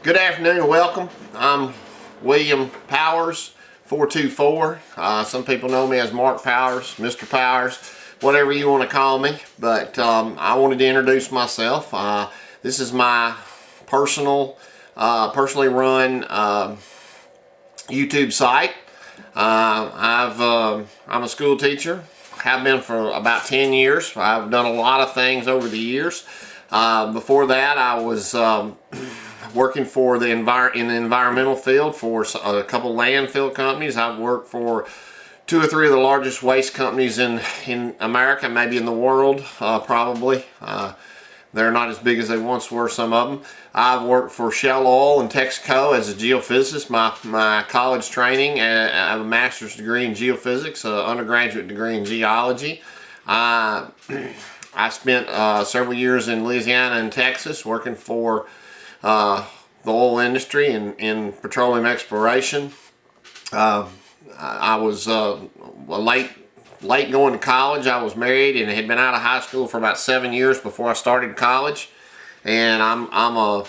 Good afternoon and welcome. I'm William Powers, 424. Some people know me as Mark Powers, Mr. Powers, whatever you want to call me. But I wanted to introduce myself. This is my personally run YouTube site. I'm a school teacher. Have been for about 10 years. I've done a lot of things over the years. Before that, I was working for in the environmental field for a couple landfill companies. I've worked for 2 or 3 of the largest waste companies in America, maybe in the world, probably. They're not as big as they once were, some of them. I've worked for Shell Oil and Texaco as a geophysicist. My college training, I have a master's degree in geophysics, an undergraduate degree in geology. I spent several years in Louisiana and Texas working for the oil industry in petroleum exploration. I was late going to college. I was married and had been out of high school for about 7 years before I started college. And I'm a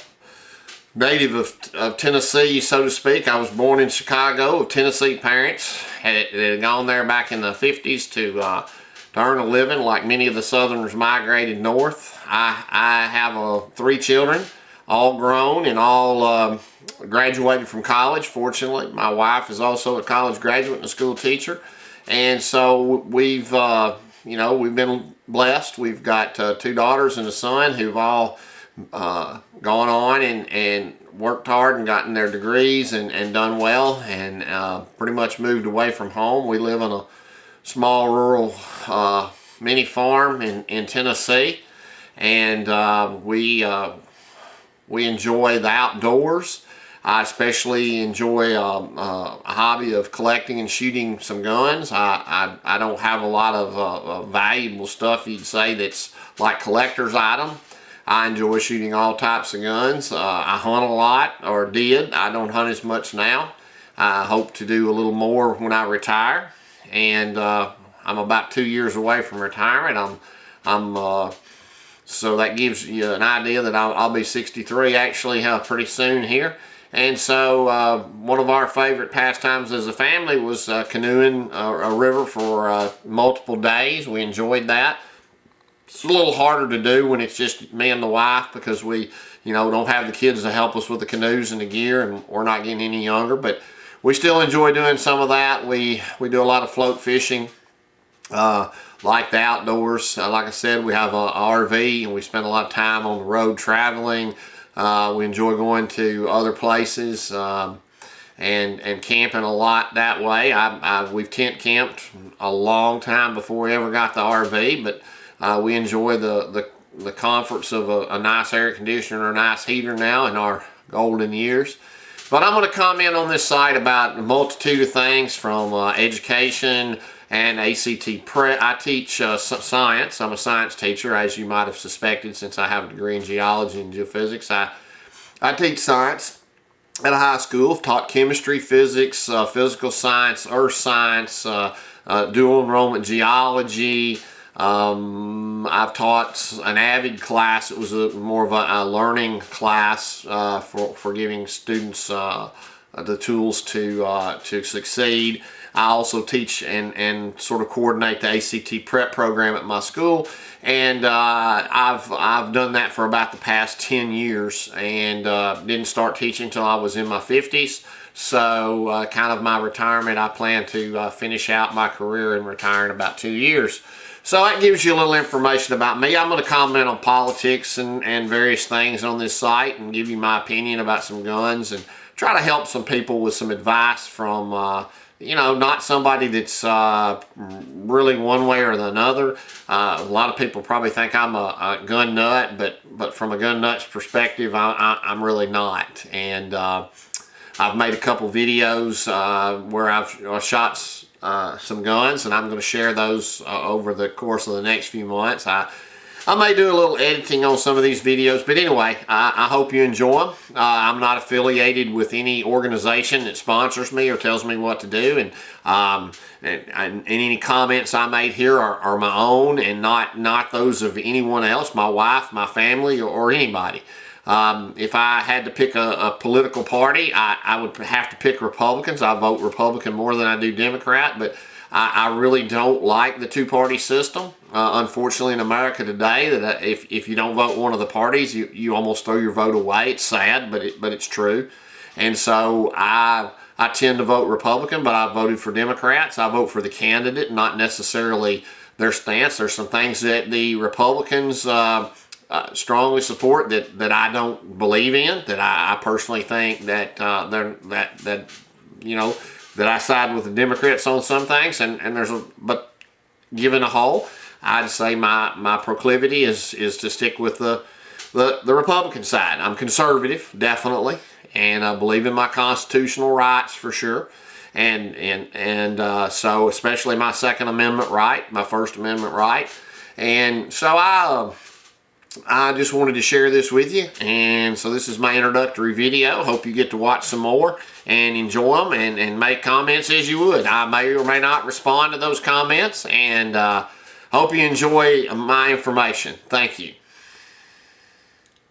native of Tennessee, so to speak. I was born in Chicago of Tennessee parents. Had gone there back in the 50s to earn a living, like many of the Southerners migrated north. I have 3 children, all grown and all graduated from college. Fortunately, my wife is also a college graduate and a school teacher, and so we've been blessed. We've got 2 daughters and a son who've all gone on and worked hard and gotten their degrees and done well, and pretty much moved away from home. We live in a small rural mini farm in Tennessee, and we enjoy the outdoors. I especially enjoy a hobby of collecting and shooting some guns. I don't have a lot of valuable stuff you'd say that's like collector's item. I enjoy shooting all types of guns. I hunt a lot, or did. I don't hunt as much now. I hope to do a little more when I retire, and I'm about 2 years away from retirement. So that gives you an idea that I'll be 63 actually pretty soon here. And so one of our favorite pastimes as a family was canoeing a river for multiple days. We enjoyed that. It's a little harder to do when it's just me and the wife, because we don't have the kids to help us with the canoes and the gear, and we're not getting any younger, but we still enjoy doing some of that. We do a lot of float fishing, like the outdoors. Like I said, we have a RV and we spend a lot of time on the road traveling. We enjoy going to other places and camping a lot that way. We've tent camped a long time before we ever got the RV, but we enjoy the comforts of a nice air conditioner or a nice heater now in our golden years. But I'm going to comment on this site about a multitude of things, from education and ACT prep. I teach science. I'm a science teacher, as you might have suspected, since I have a degree in geology and geophysics. I teach science at a high school. I've taught chemistry, physics, physical science, earth science, dual enrollment geology. I've taught an AVID class. It was more of a learning class for giving students the tools to succeed. I also teach and sort of coordinate the ACT prep program at my school, and I've done that for about the past 10 years, and didn't start teaching until I was in my 50s. So kind of my retirement, I plan to finish out my career and retire in about 2 years. So that gives you a little information about me. I'm going to comment on politics and various things on this site, and give you my opinion about some guns, and try to help some people with some advice from not somebody that's really one way or another. A lot of people probably think I'm a gun nut, but from a gun nut's perspective, I'm really not. And I've made a couple videos where I've shot some guns, and I'm going to share those over the course of the next few months. I may do a little editing on some of these videos, but anyway, I hope you enjoy them. I'm not affiliated with any organization that sponsors me or tells me what to do, and any comments I made here are my own and not those of anyone else, my wife, my family, or anybody. If I had to pick a political party, I would have to pick Republicans. I vote Republican more than I do Democrat, but I really don't like the two-party system. Unfortunately, in America today, that if you don't vote one of the parties, you almost throw your vote away. It's sad, but it's true. And so I tend to vote Republican, but I voted for Democrats. I vote for the candidate, not necessarily their stance. There's some things that the Republicans strongly support that I don't believe in. That I personally think that that I side with the Democrats on some things, and but given a whole, I'd say my proclivity is to stick with the Republican side. I'm conservative, definitely, and I believe in my constitutional rights for sure, and so especially my Second Amendment right, my First Amendment right, and so I just wanted to share this with you, and so this is my introductory video. Hope you get to watch some more and enjoy them and make comments as you would. I may or may not respond to those comments, and hope you enjoy my information. Thank you.